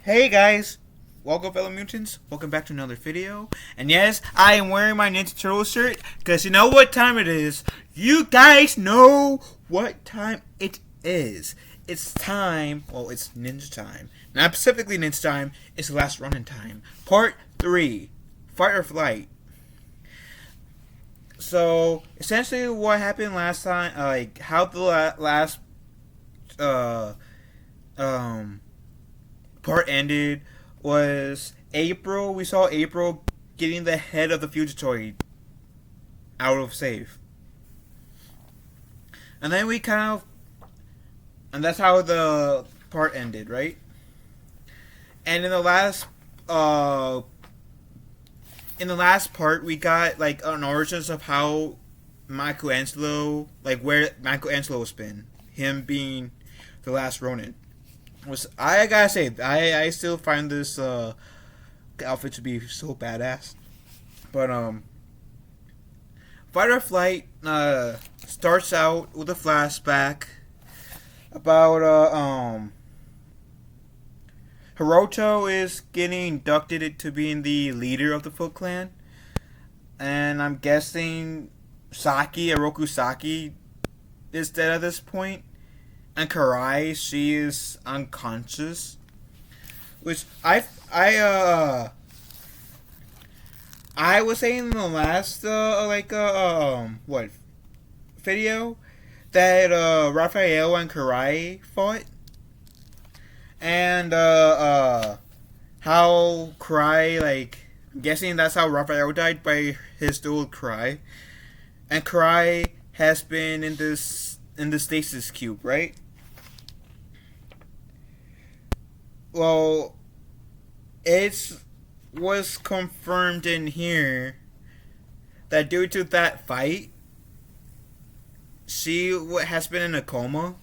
Hey guys, welcome fellow mutants, welcome back to another video. And yes, I am wearing my Ninja Turtle shirt because you know what time it is. You guys know what time it is. It's time, well it's ninja time. Not specifically ninja time, it's the last Ronin time. Part 3, Fight or Flight. So, essentially what happened last time, how the last, uh, um, part ended was April. We saw April getting the head of the Fugitoid out of safe. And then and that's how the part ended, right? And uh, in the last part, we got like an origins of how Michelangelo, like where Michelangelo's been, him being the last Ronin. I gotta say, I still find this outfit to be so badass. But Fight or Flight starts out with a flashback about Hiroto is getting inducted into being the leader of the Foot Clan, and I'm guessing Oroku Saki is dead at this point. And Karai, she is unconscious, which I was saying in the last what video that Raphael and Karai fought, and how Karai, I'm guessing that's how Raphael died, by his duel with Karai, and Karai has been in the stasis cube, right? Well, it was confirmed in here that due to that fight, she has been in a coma.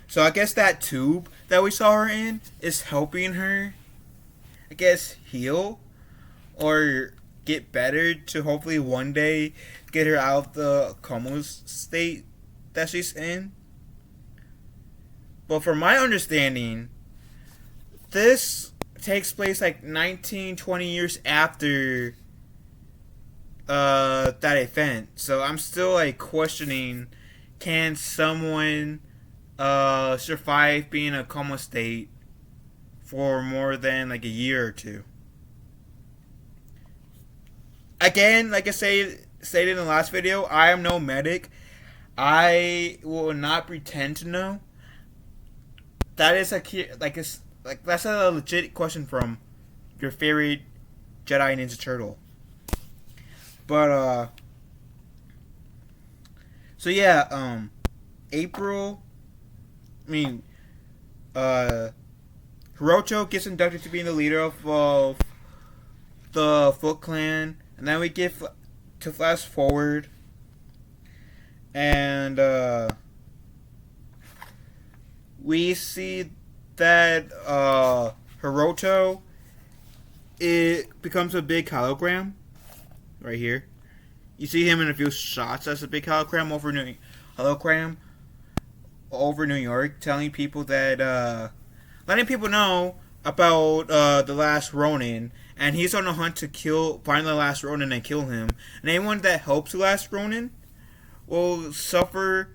So I guess that tube that we saw her in is helping her, I guess, heal or get better to hopefully one day get her out of the coma state that she's in. But from my understanding, this takes place like 19, 20 years after that event. So I'm still like questioning, can someone survive being in a coma state for more than like a year or two? Again, like I stated in the last video, I am no medic. I will not pretend to know. That is that's a legit question from your favorite Jedi Ninja Turtle. But so yeah, April. Hiroto gets inducted to being the leader of the Foot Clan, and then we get to flash forward, and we see that Hiroto, it becomes a big hologram right here. You see him in a few shots as a big hologram over New York, telling people that letting people know about the last Ronin, and he's on a hunt to find the last Ronin and kill him. And anyone that helps the last Ronin will suffer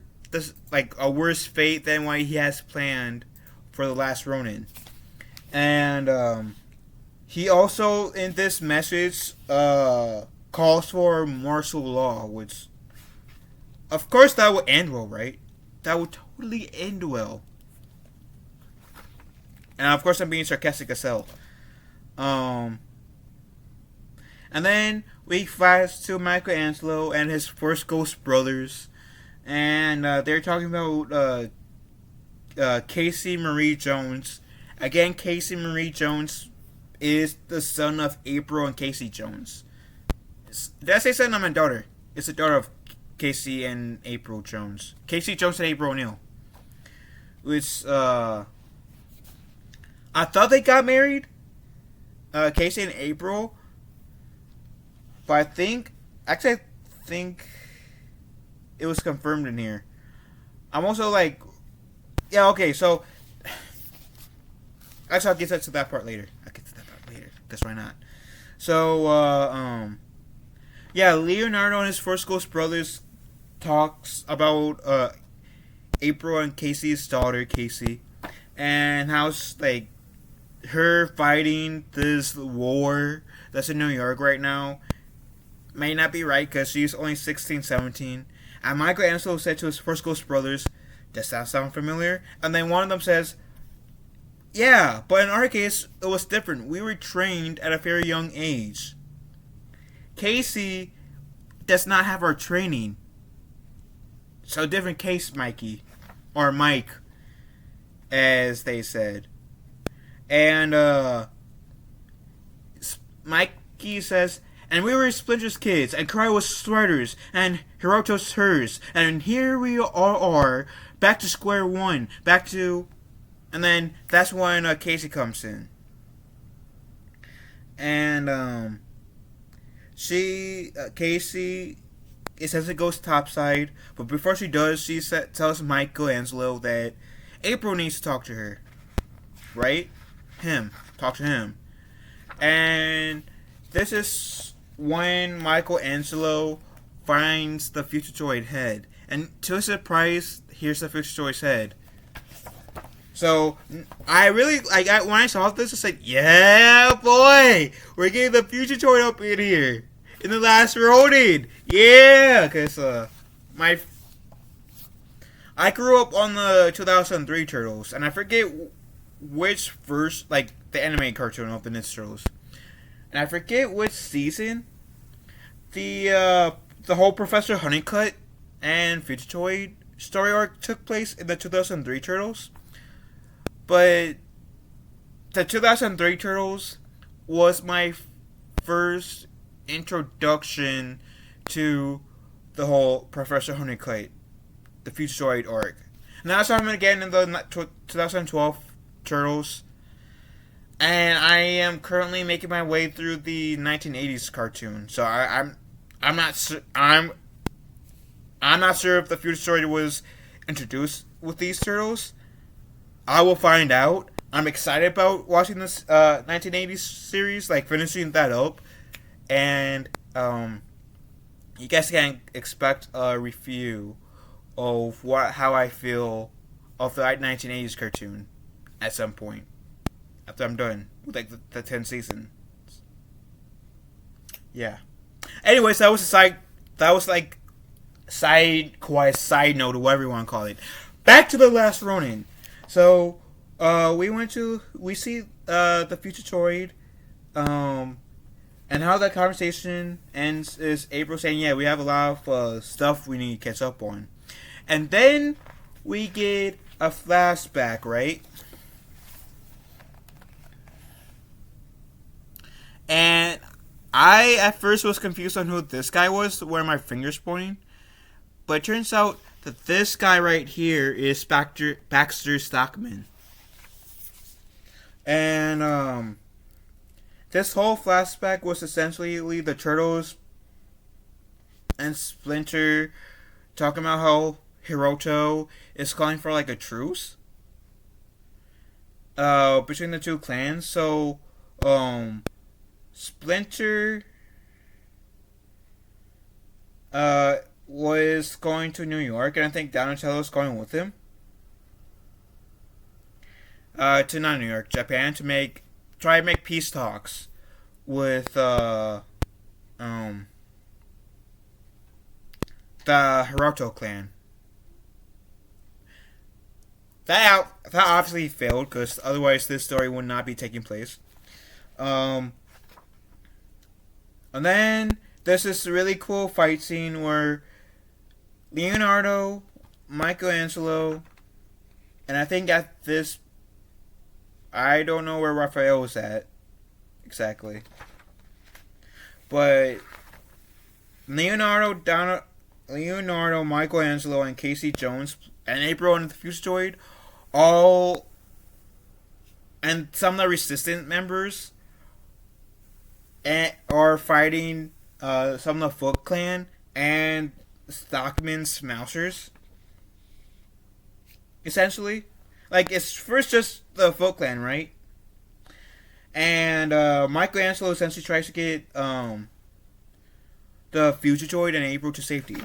a worse fate than what he has planned for the last Ronin. And he also in this message calls for martial law, which of course that would end well, right? That would totally end well. And of course I'm being sarcastic as hell. And then we flash to Michelangelo and his first ghost brothers, and they're talking about Casey Marie Jones. Again, Casey Marie Jones is the son of April and Casey Jones. Did I say son? I meant daughter. It's the daughter of Casey and April Jones. Casey Jones and April O'Neil. Which, I thought they got married. Casey and April. But I think it was confirmed in here. I'm also like, yeah, okay, so Actually, I'll get to that part later. I'll get to that part later. That's why not. So, yeah, Leonardo and his First Ghost brothers talks about April and Casey's daughter, Casey, and how like her fighting this war that's in New York right now may not be right because she's only 16, 17. And Michelangelo said to his First Ghost brothers, "Does that sound familiar?" And then one of them says, "Yeah, but in our case, it was different. We were trained at a very young age. Casey does not have our training. So different case, Mikey. Or Mike, as they said." And Mikey says, "And we were Splinter's kids, and Cry was Strider's, and Hiroto's hers, and here we all are, back to square one, back to..." And then that's when Casey comes in. And Casey, it says it goes topside, but before she does, she tells Michelangelo that April needs to talk to her. Right? Talk to him. And this is when Michelangelo finds the Future Droid head. And to his surprise, here's the Future Droid's head. So, I really, when I saw this, I said, yeah, boy! We're getting the Future Droid up in here. In the last Ronin. Yeah! Because, I grew up on the 2003 Turtles, and I forget which first, the anime cartoon of the Ninja Turtles. And I forget which season the whole Professor Honeycutt and Future Droid story arc took place in the 2003 Turtles. But the 2003 Turtles was my first introduction to the whole Professor Honeycutt, the Future Droid arc. Now I saw him again in the 2012 Turtles, and I am currently making my way through the 1980s cartoon. So I'm not sure if the Future Droid was introduced with these turtles. I will find out. I'm excited about watching this 1980s series, finishing that up, and you guys can expect a review of how I feel of the 1980s cartoon at some point after I'm done with the 10 seasons. Yeah. Anyways, that was side note or whatever you want to call it. Back to the last Ronin. So we see the Future Droid, and how that conversation ends is April saying, "Yeah, we have a lot of stuff we need to catch up on," and then we get a flashback, right? And I at first was confused on who this guy was, where my finger's pointing, but it turns out that this guy right here is Baxter Stockman. And this whole flashback was essentially the Turtles and Splinter talking about how Hiroto is calling for a truce between the two clans. So Splinter was going to New York, and I think Donatello's going with him to not New York, Japan, to try to make peace talks with the Hiroto clan. That obviously failed, because otherwise this story would not be taking place. And then there's this really cool fight scene where Leonardo, Michelangelo, and I think at this, I don't know where Raphael was at exactly, but Leonardo, Michelangelo, and Casey Jones, and April and the Future Droid, all, and some of the Resistance members, are fighting some of the Foot Clan and Stockman's Smashers. Essentially, it's first just the Foot Clan, right? And Michelangelo essentially tries to get the future droid and April to safety.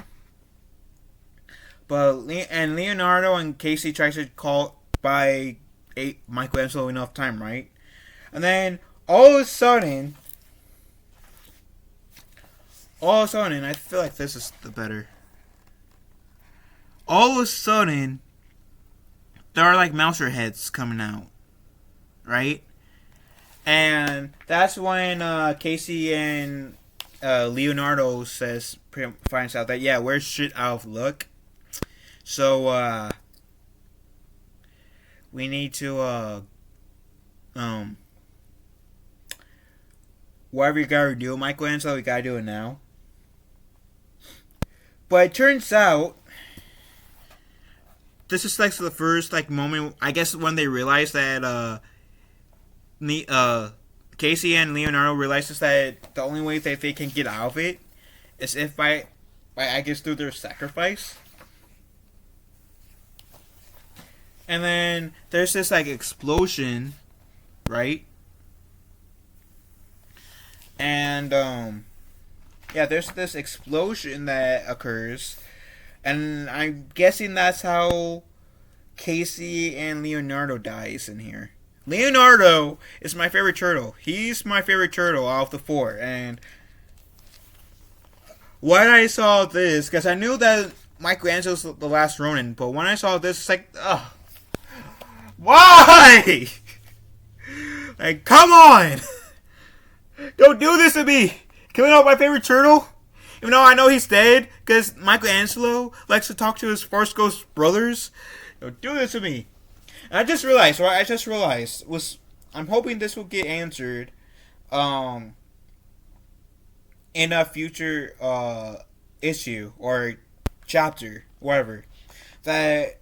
But Leonardo and Casey tries to call by Michelangelo enough time, right? And then all of a sudden, I feel like this is the better. All of a sudden, there are like Mouser heads coming out, right? And that's when Casey and Leonardo finds out that yeah, we're shit out of luck. So we need to whatever you gotta do, Michelangelo, you gotta do it now. But it turns out this is like the first like moment, I guess, when they realize that Casey and Leonardo realizes that the only way that they can get out of it is if by I guess through their sacrifice. And then there's this like explosion, right? And yeah, there's this explosion that occurs, and I'm guessing that's how Casey and Leonardo dies in here. Leonardo is my favorite turtle. He's my favorite turtle out of the four. And when I saw this, because I knew that Michelangelo's the last Ronin, but when I saw this, it's like, ugh. Why? Like, come on! Don't do this to me! Killing off my favorite turtle? Even though I know he's dead, because Michelangelo likes to talk to his Force Ghost brothers. Don't do this to me. And I just realized, I'm hoping this will get answered in a future issue or chapter, whatever. That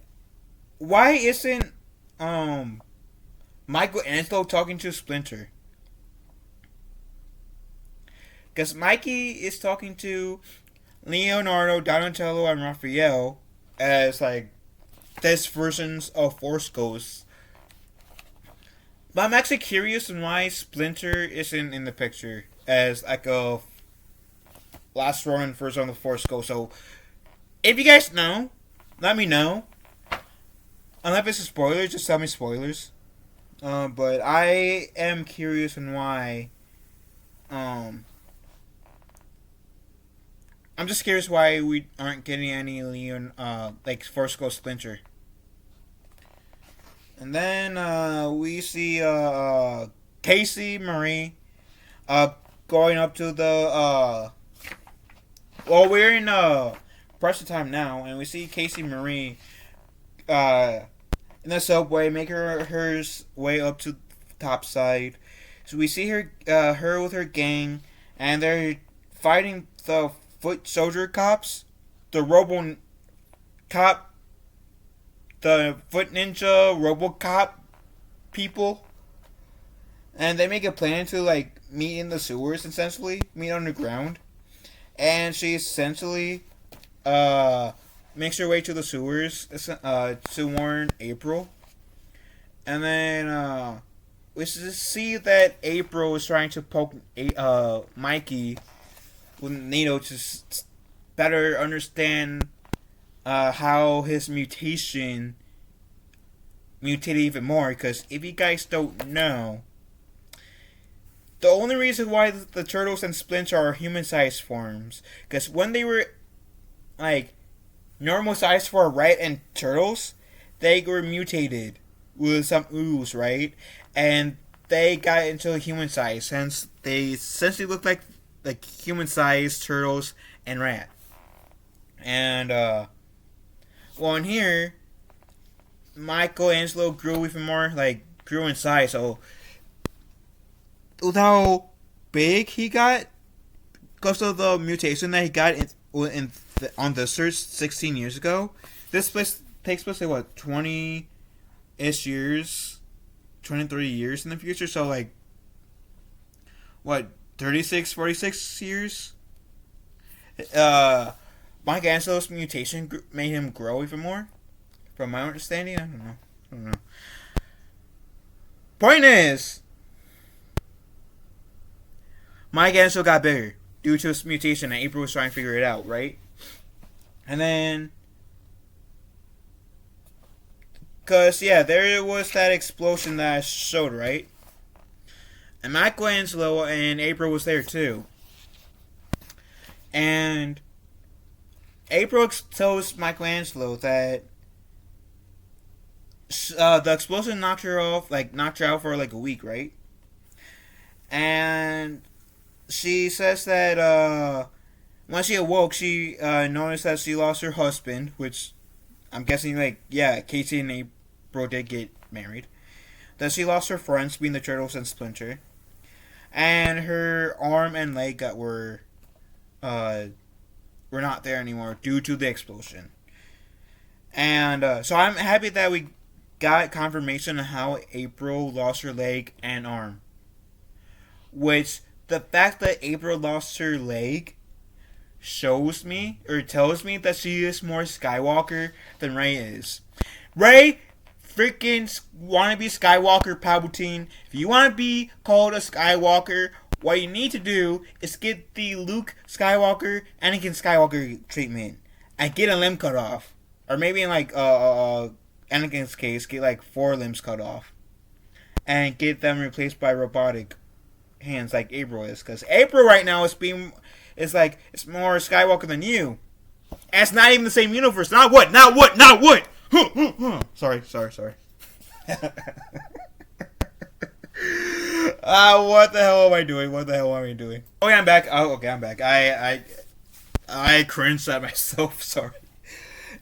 why isn't Michelangelo talking to Splinter? Because Mikey is talking to Leonardo, Donatello, and Raphael as like this versions of Force Ghosts. But I'm actually curious on why Splinter isn't in the picture as like a last Ronin version of the Force Ghost. So if you guys know, let me know. Unless it's a spoiler, just tell me spoilers. But I am curious on why. I'm just curious why we aren't getting any like Force Ghost Splinter. And then we see Casey Marie going up to the well, we're in present time now, and we see Casey Marie in the subway make her way up to the top side. So we see her with her gang, and they're fighting the foot soldier cops, the Robo Cop, the Foot Ninja RoboCop people, and they make a plan to like meet in the sewers, essentially meet underground, and she essentially makes her way to the sewers to warn April, and then we see that April is trying to poke Mikey with Nito to better understand how his mutation mutated even more. Because if you guys don't know, the only reason why the Turtles and Splinter are human-sized forms, because when they were like normal size for Rat and Turtles, they were mutated with some ooze, right? And they got into human size, hence they essentially look like human-sized Turtles and Rat. And well, in here, Michelangelo grew even more, like grew in size. So with how big he got, because of the mutation that he got on the search 16 years ago, this place takes place like what 20-ish years, 23 years in the future. So like what 36, 46 years. Michelangelo's mutation made him grow even more. From my understanding, I don't know. Point is, Michelangelo got bigger due to his mutation, and April was trying to figure it out, right? And then, cause yeah, there was that explosion that I showed, right? And Michelangelo and April was there too. And April tells Michelangelo that the explosion knocked her off, like knocked her out for like a week, right? And she says that when she awoke, she noticed that she lost her husband, which I'm guessing, like, yeah, Casey and April did get married. That she lost her friends, being the Turtles and Splinter, and her arm and leg were not there anymore due to the explosion. And so I'm happy that we got confirmation of how April lost her leg and arm. Which, the fact that April lost her leg shows me, or tells me, that she is more Skywalker than Rey is. Rey freaking wanna be Skywalker Palpatine. If you wanna be called a Skywalker, what you need to do is get the Luke Skywalker, Anakin Skywalker treatment, and get a limb cut off, or maybe in like Anakin's case, get like 4 limbs cut off, and get them replaced by robotic hands like April is, because April right now is it's more Skywalker than you. And it's not even the same universe. Not what? Sorry. What the hell am I doing? Okay, I'm back. I'm back. I cringed at myself. Sorry.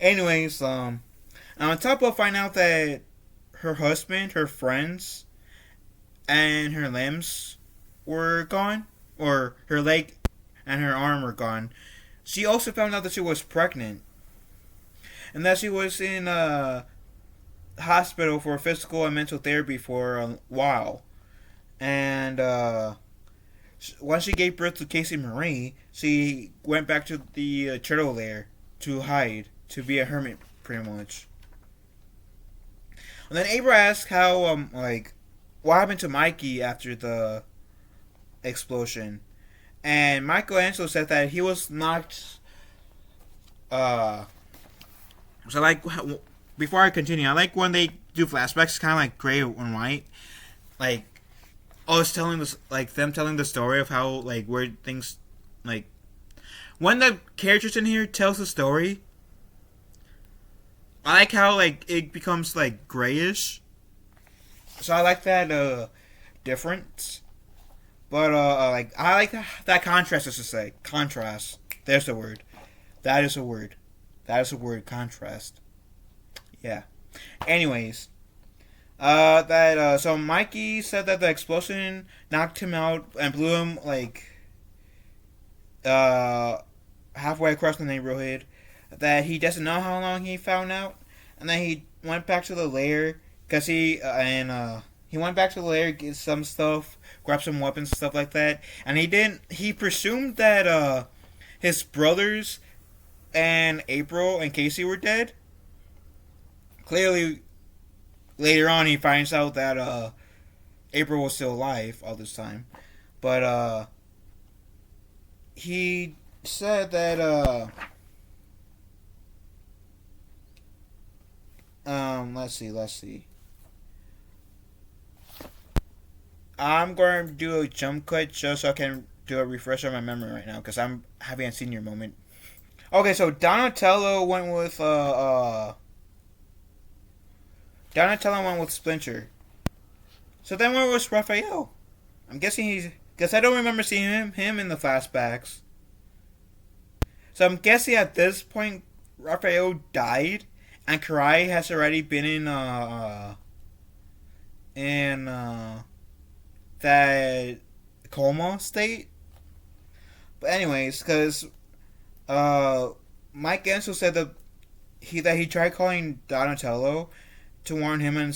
Anyways, on top of finding out that her husband, her friends, and her limbs were gone, or her leg and her arm were gone, she also found out that she was pregnant, and that she was in a hospital for physical and mental therapy for a while. And once she gave birth to Casey Marie, she went back to the turtle lair to hide, to be a hermit, pretty much. And then April asked how, what happened to Mikey after the explosion. And Michelangelo said that he was knocked. Before I continue, I like when they do flashbacks, kind of like gray and white. Like, I was telling this, like, them telling the story of how, like, weird things, like, when the characters in here tells the story, I like how, like, it becomes, like, grayish. So I like that, difference. But, I like that contrast, as to say. Contrast. There's the word. That is a word. Contrast. Yeah. Anyways. So Mikey said that the explosion knocked him out and blew him, like, halfway across the neighborhood. That he doesn't know how long he found out. And then he went back to the lair, because he went back to the lair, get some stuff, grab some weapons and stuff like that. And he presumed that, his brothers and April and Casey were dead. Clearly, later on he finds out that, April was still alive all this time. But, he said that, let's see. I'm going to do a jump cut just so I can do a refresh on my memory right now, because I'm having a senior moment. Okay, so Donatello went with Splinter. So then where was Raphael? I'm guessing because I don't remember seeing him in the flashbacks. So I'm guessing at this point Raphael died, and Karai has already been in that coma state. But anyways, because Mike Gensel said that he tried calling Donatello to warn him and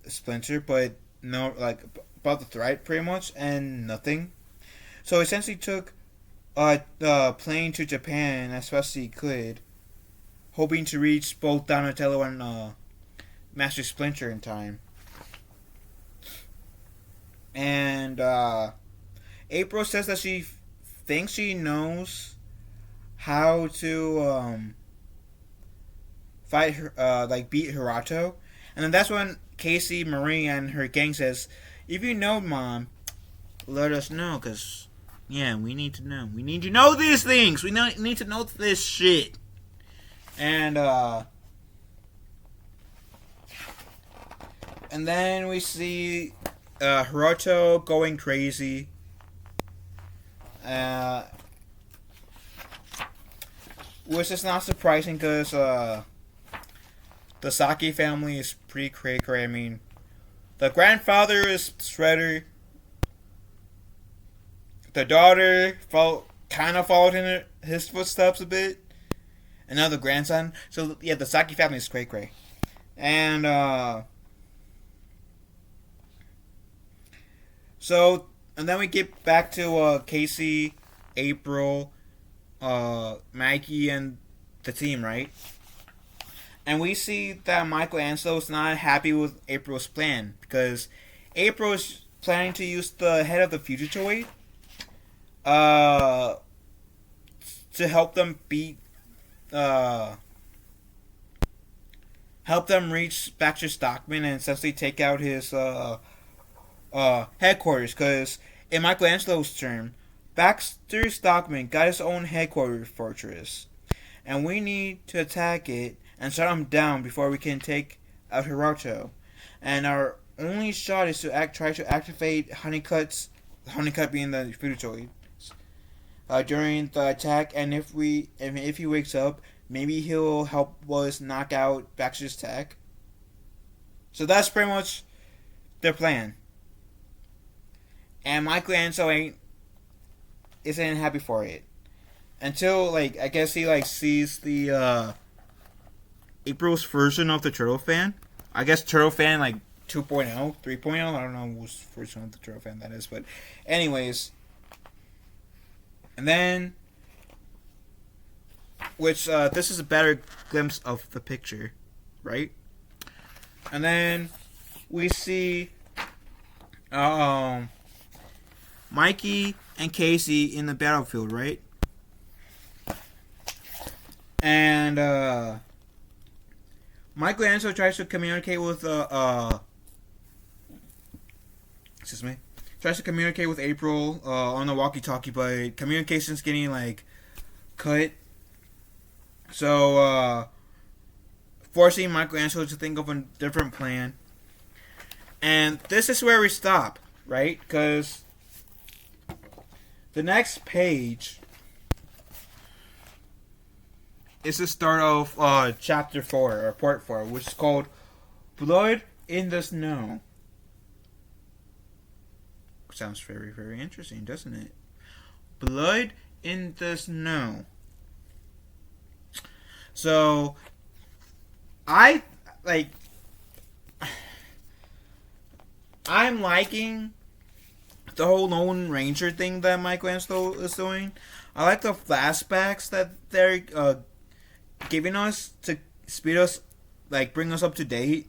Splinter, but no, like, about the threat pretty much, and nothing. So he essentially took the plane to Japan as fast as he could, hoping to reach both Donatello and Master Splinter in time. And April says that she thinks she knows how to fight like beat Hirato, and then that's when Casey, Marie, and her gang says, "If you know, Mom, let us know, cause yeah, we need to know. We need to know these things. We need to know this shit." And then we see Hiroto going crazy. Which is not surprising because the Saki family is pretty cray-cray. I mean, the grandfather is Shredder. The daughter kind of followed in his footsteps a bit. And now the grandson. So, yeah, the Saki family is cray-cray. And, and then we get back to Casey, April, Mikey, and the team, right? And we see that Michelangelo is not happy with April's plan because April is planning to use the head of the Fugitoid to help them beat, help them reach Baxter Stockman and essentially take out his headquarters. Because in Michelangelo's term, Baxter Stockman got his own headquarters fortress, and we need to attack it and shut him down before we can take out Hiroto. And our only shot is to try to activate Honeycut being the Fugitoid, during the attack. And if he wakes up, maybe he'll help us knock out Baxter's attack. So that's pretty much their plan. And Michelangelo isn't happy for it until I guess he sees the April's version of the Turtle Fan. I guess Turtle Fan 2.0, 3.0. I don't know whose version of the Turtle Fan that is, but anyways. And then, which this is a better glimpse of the picture, right? And then we see Mikey and Casey in the battlefield, right? And Michelangelo tries to communicate with tries to communicate with April on the walkie-talkie, but communication's getting cut. So forcing Michelangelo to think of a different plan. And this is where we stop, right? Because the next page is the start of chapter 4, or part 4, which is called Blood in the Snow. Sounds very, very interesting, doesn't it? Blood in the Snow. So, I'm liking the whole Lone Ranger thing that Michelangelo is doing. I like the flashbacks that they're giving us to speed us, bring us up to date.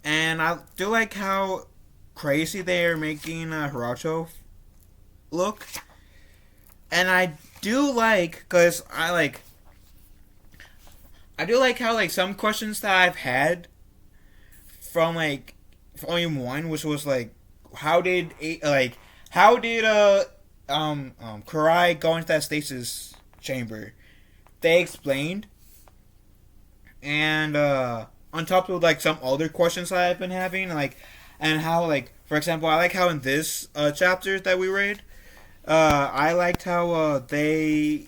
And I do like how crazy they are making Hiroto look. And I do like, because I do like how some questions that I've had from Volume 1, which was how did Karai go into that stasis chamber? They explained. And on top of some other questions that I've been having, and how for example, I like how in this chapter that we read, I liked how they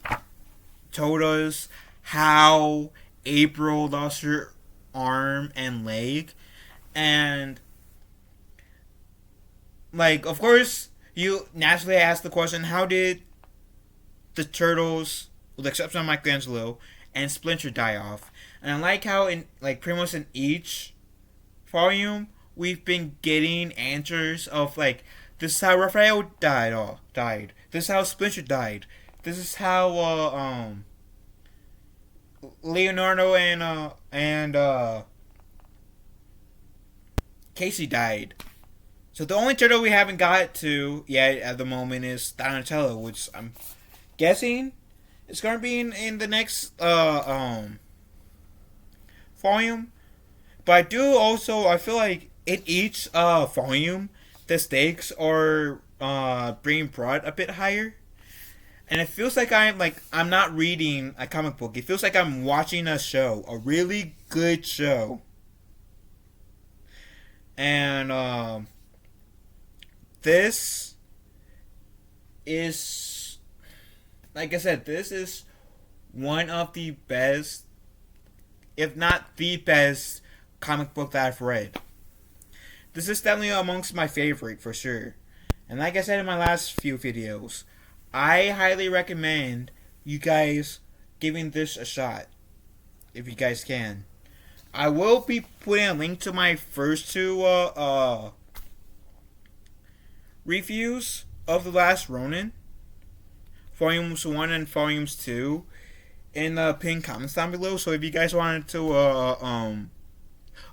told us how April lost her arm and leg. And of course you naturally ask the question, how did the turtles, with the exception of Michelangelo and Splinter, die off? And I like how in pretty much in each volume we've been getting answers of this is how Raphael died. This is how Splinter died. This is how Leonardo and Casey died. So the only turtle we haven't got to yet at the moment is Donatello, which I'm guessing is gonna be in the next volume. But I do also I feel like in each volume the stakes are being brought a bit higher. And it feels like I'm not reading a comic book. It feels like I'm watching a show, a really good show. And this is, like I said, this is one of the best, if not the best, comic book that I've read. This is definitely amongst my favorite for sure. And like I said in my last few videos, I highly recommend you guys giving this a shot if you guys can. I will be putting a link to my first two reviews of The Last Ronin, Volumes 1 and Volumes 2, in the pinned comments down below. So if you guys wanted to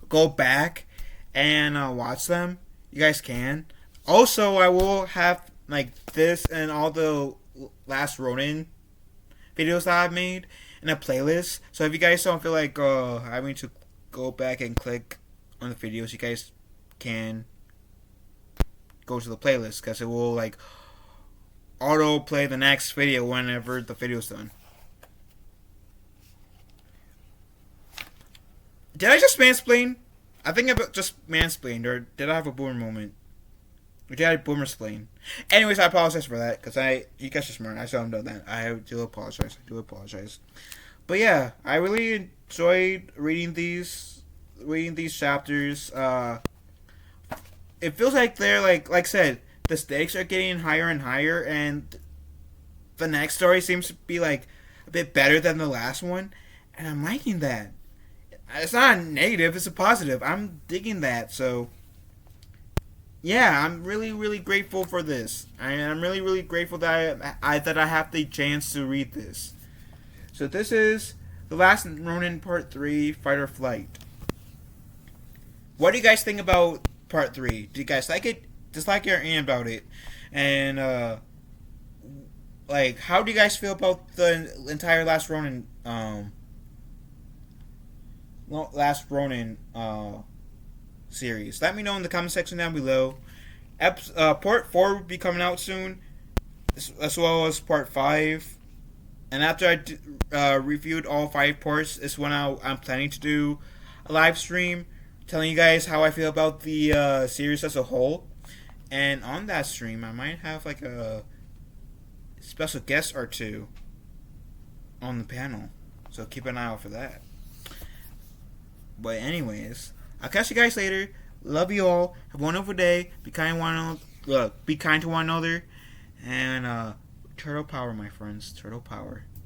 go back and watch them, you guys can. Also, I will have like this and all the Last Ronin videos that I've made in a playlist. So if you guys don't feel like having to go back and click on the videos, you guys can go to the playlist because it will like auto play the next video whenever the video's done. Did I just mansplain? I think I just mansplained, or did I have a boomer moment? Or did I boomer splain? Anyways, I apologize for that because you guys are smart. I still haven't done that. I do apologize. But yeah, I really enjoyed reading these chapters. It feels like they're like I said, the stakes are getting higher and higher, and the next story seems to be like a bit better than the last one, and I'm liking that. It's not a negative; it's a positive. I'm digging that. So yeah, I'm really, really grateful for this. I'm really, really grateful that I have the chance to read this. So this is The Last Ronin Part 3, Fight or Flight. What do you guys think about Part 3? Do you guys like it, dislike it, or any about it? And like, how do you guys feel about the entire Last Ronin series? Let me know in the comment section down below. Part 4 will be coming out soon, as well as Part 5. And after I reviewed all 5 parts, is when I'm planning to do a live stream telling you guys how I feel about the series as a whole. And on that stream, I might have like a special guest or two on the panel. So keep an eye out for that. But anyways, I'll catch you guys later. Love you all. Have a wonderful day. Be kind to one another. And turtle power, my friends. Turtle power.